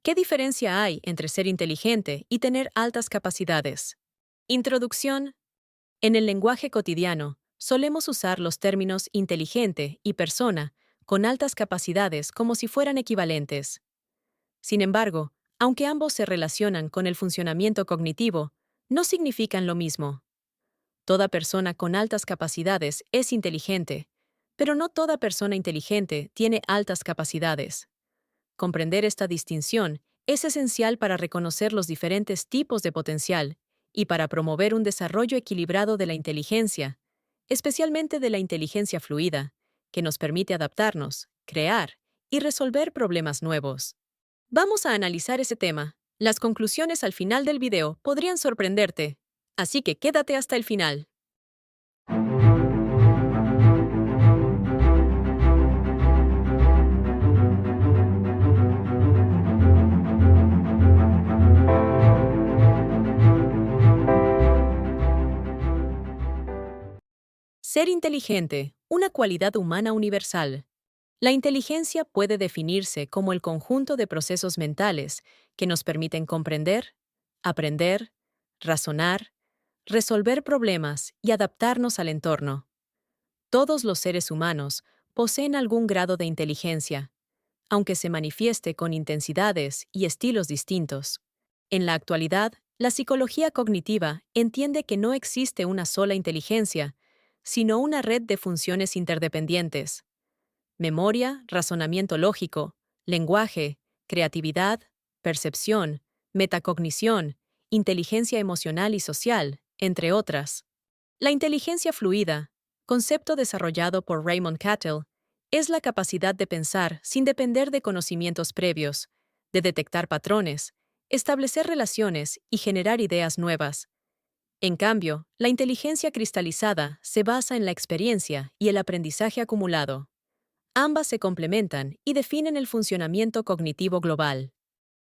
¿Qué diferencia hay entre ser inteligente y tener altas capacidades? Introducción. En el lenguaje cotidiano, solemos usar los términos inteligente y persona con altas capacidades como si fueran equivalentes. Sin embargo, aunque ambos se relacionan con el funcionamiento cognitivo, no significan lo mismo. Toda persona con altas capacidades es inteligente, pero no toda persona inteligente tiene altas capacidades. Comprender esta distinción es esencial para reconocer los diferentes tipos de potencial y para promover un desarrollo equilibrado de la inteligencia, especialmente de la inteligencia fluida, que nos permite adaptarnos, crear y resolver problemas nuevos. Vamos a analizar ese tema. Las conclusiones al final del video podrían sorprenderte, así que quédate hasta el final. Ser inteligente, una cualidad humana universal. La inteligencia puede definirse como el conjunto de procesos mentales que nos permiten comprender, aprender, razonar, resolver problemas y adaptarnos al entorno. Todos los seres humanos poseen algún grado de inteligencia, aunque se manifieste con intensidades y estilos distintos. En la actualidad, la psicología cognitiva entiende que no existe una sola inteligencia, sino una red de funciones interdependientes: memoria, razonamiento lógico, lenguaje, creatividad, percepción, metacognición, inteligencia emocional y social, entre otras. La inteligencia fluida, concepto desarrollado por Raymond Cattell, es la capacidad de pensar sin depender de conocimientos previos, de detectar patrones, establecer relaciones y generar ideas nuevas. En cambio, la inteligencia cristalizada se basa en la experiencia y el aprendizaje acumulado. Ambas se complementan y definen el funcionamiento cognitivo global.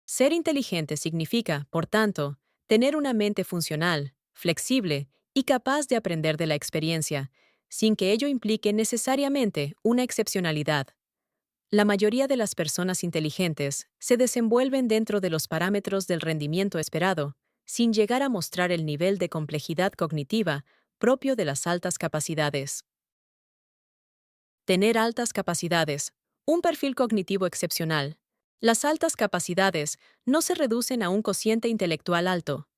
Ser inteligente significa, por tanto, tener una mente funcional, flexible y capaz de aprender de la experiencia, sin que ello implique necesariamente una excepcionalidad. La mayoría de las personas inteligentes se desenvuelven dentro de los parámetros del rendimiento esperado, sin llegar a mostrar el nivel de complejidad cognitiva propio de las altas capacidades. Tener altas capacidades, un perfil cognitivo excepcional. Las altas capacidades no se reducen a un cociente intelectual alto.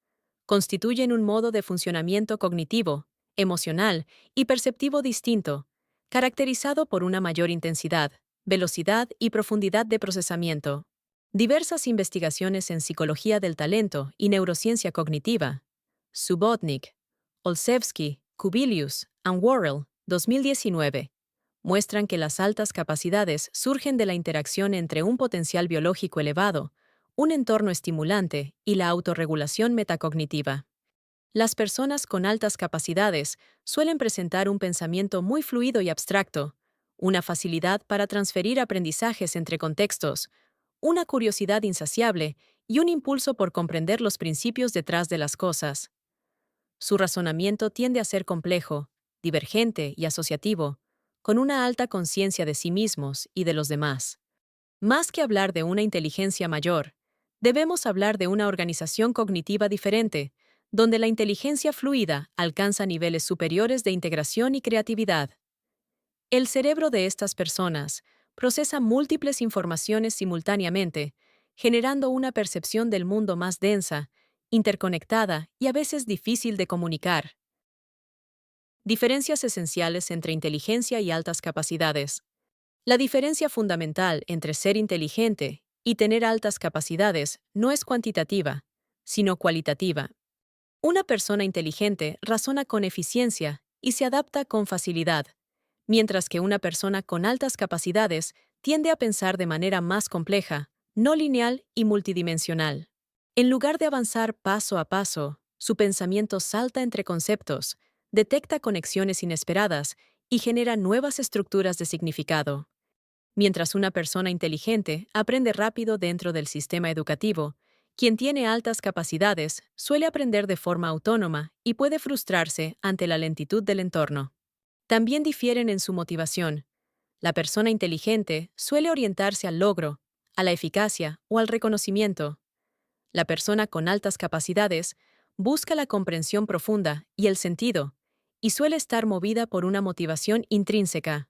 Constituyen un modo de funcionamiento cognitivo, emocional y perceptivo distinto, caracterizado por una mayor intensidad, velocidad y profundidad de procesamiento. Diversas investigaciones en psicología del talento y neurociencia cognitiva, Subotnik, Olszewski, Kubilius and Worrell, 2019, muestran que las altas capacidades surgen de la interacción entre un potencial biológico elevado, un entorno estimulante y la autorregulación metacognitiva. Las personas con altas capacidades suelen presentar un pensamiento muy fluido y abstracto, una facilidad para transferir aprendizajes entre contextos, una curiosidad insaciable y un impulso por comprender los principios detrás de las cosas. Su razonamiento tiende a ser complejo, divergente y asociativo, con una alta conciencia de sí mismos y de los demás. Más que hablar de una inteligencia mayor, debemos hablar de una organización cognitiva diferente, donde la inteligencia fluida alcanza niveles superiores de integración y creatividad. El cerebro de estas personas procesa múltiples informaciones simultáneamente, generando una percepción del mundo más densa, interconectada y a veces difícil de comunicar. Diferencias esenciales entre inteligencia y altas capacidades. La diferencia fundamental entre ser inteligente y tener altas capacidades no es cuantitativa, sino cualitativa. Una persona inteligente razona con eficiencia y se adapta con facilidad, mientras que una persona con altas capacidades tiende a pensar de manera más compleja, no lineal y multidimensional. En lugar de avanzar paso a paso, su pensamiento salta entre conceptos, detecta conexiones inesperadas y genera nuevas estructuras de significado. Mientras una persona inteligente aprende rápido dentro del sistema educativo, quien tiene altas capacidades suele aprender de forma autónoma y puede frustrarse ante la lentitud del entorno. También difieren en su motivación. La persona inteligente suele orientarse al logro, a la eficacia o al reconocimiento. La persona con altas capacidades busca la comprensión profunda y el sentido, y suele estar movida por una motivación intrínseca.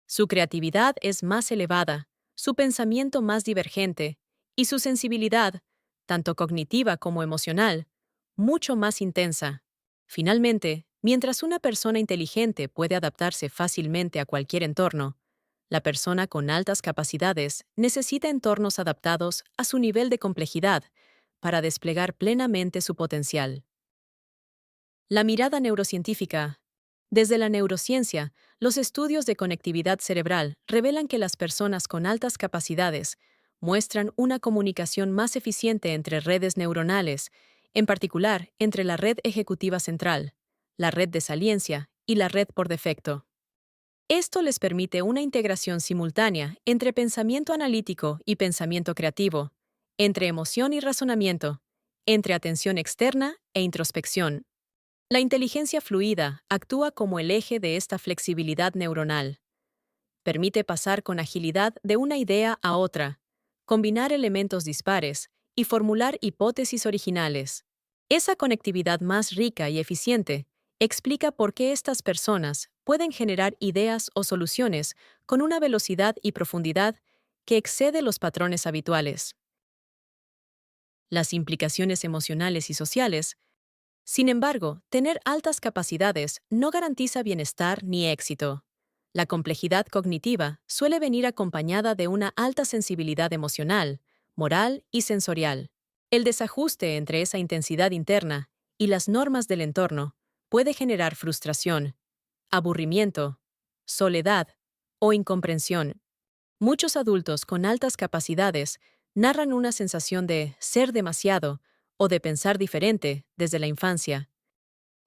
Su creatividad es más elevada, su pensamiento más divergente, y su sensibilidad, tanto cognitiva como emocional, mucho más intensa. Finalmente, mientras una persona inteligente puede adaptarse fácilmente a cualquier entorno, la persona con altas capacidades necesita entornos adaptados a su nivel de complejidad para desplegar plenamente su potencial. La mirada neurocientífica. Desde la neurociencia, los estudios de conectividad cerebral revelan que las personas con altas capacidades muestran una comunicación más eficiente entre redes neuronales, en particular entre la red ejecutiva central, la red de saliencia y la red por defecto. Esto les permite una integración simultánea entre pensamiento analítico y pensamiento creativo, entre emoción y razonamiento, entre atención externa e introspección. La inteligencia fluida actúa como el eje de esta flexibilidad neuronal. Permite pasar con agilidad de una idea a otra, combinar elementos dispares y formular hipótesis originales. Esa conectividad más rica y eficiente explica por qué estas personas pueden generar ideas o soluciones con una velocidad y profundidad que excede los patrones habituales. Las implicaciones emocionales y sociales. Sin embargo, tener altas capacidades no garantiza bienestar ni éxito. La complejidad cognitiva suele venir acompañada de una alta sensibilidad emocional, moral y sensorial. El desajuste entre esa intensidad interna y las normas del entorno puede generar frustración, aburrimiento, soledad o incomprensión. Muchos adultos con altas capacidades narran una sensación de ser demasiado o de pensar diferente desde la infancia.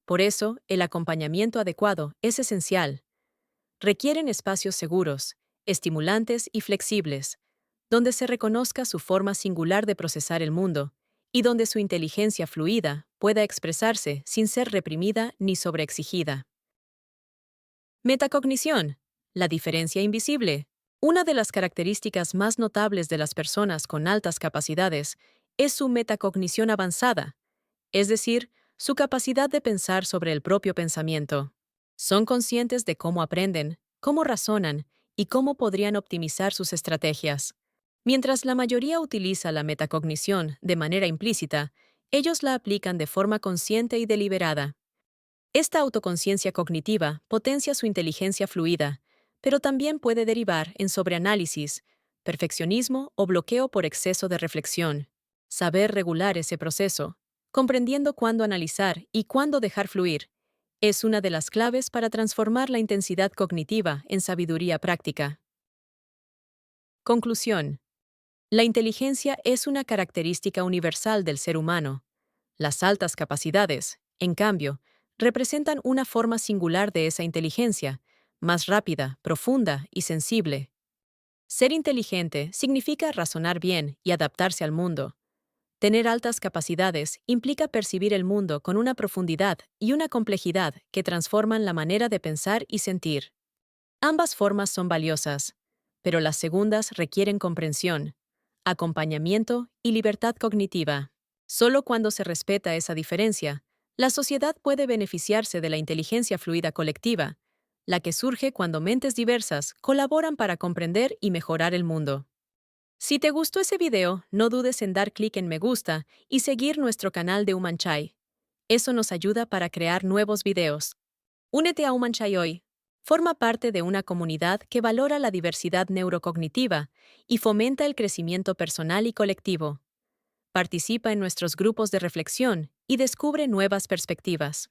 Por eso, el acompañamiento adecuado es esencial. Requieren espacios seguros, estimulantes y flexibles, donde se reconozca su forma singular de procesar el mundo y donde su inteligencia fluida pueda expresarse sin ser reprimida ni sobreexigida. Metacognición. La diferencia invisible. Una de las características más notables de las personas con altas capacidades es su metacognición avanzada, es decir, su capacidad de pensar sobre el propio pensamiento. Son conscientes de cómo aprenden, cómo razonan y cómo podrían optimizar sus estrategias. Mientras la mayoría utiliza la metacognición de manera implícita, ellos la aplican de forma consciente y deliberada. Esta autoconciencia cognitiva potencia su inteligencia fluida, pero también puede derivar en sobreanálisis, perfeccionismo o bloqueo por exceso de reflexión. Saber regular ese proceso, comprendiendo cuándo analizar y cuándo dejar fluir, es una de las claves para transformar la intensidad cognitiva en sabiduría práctica. Conclusión. La inteligencia es una característica universal del ser humano. Las altas capacidades, en cambio, representan una forma singular de esa inteligencia, más rápida, profunda y sensible. Ser inteligente significa razonar bien y adaptarse al mundo. Tener altas capacidades implica percibir el mundo con una profundidad y una complejidad que transforman la manera de pensar y sentir. Ambas formas son valiosas, pero las segundas requieren comprensión, acompañamiento y libertad cognitiva. Solo cuando se respeta esa diferencia, la sociedad puede beneficiarse de la inteligencia fluida colectiva, la que surge cuando mentes diversas colaboran para comprender y mejorar el mundo. Si te gustó ese video, no dudes en dar clic en me gusta y seguir nuestro canal de Umanchai. Eso nos ayuda para crear nuevos videos. Únete a Umanchai hoy. Forma parte de una comunidad que valora la diversidad neurocognitiva y fomenta el crecimiento personal y colectivo. Participa en nuestros grupos de reflexión y descubre nuevas perspectivas.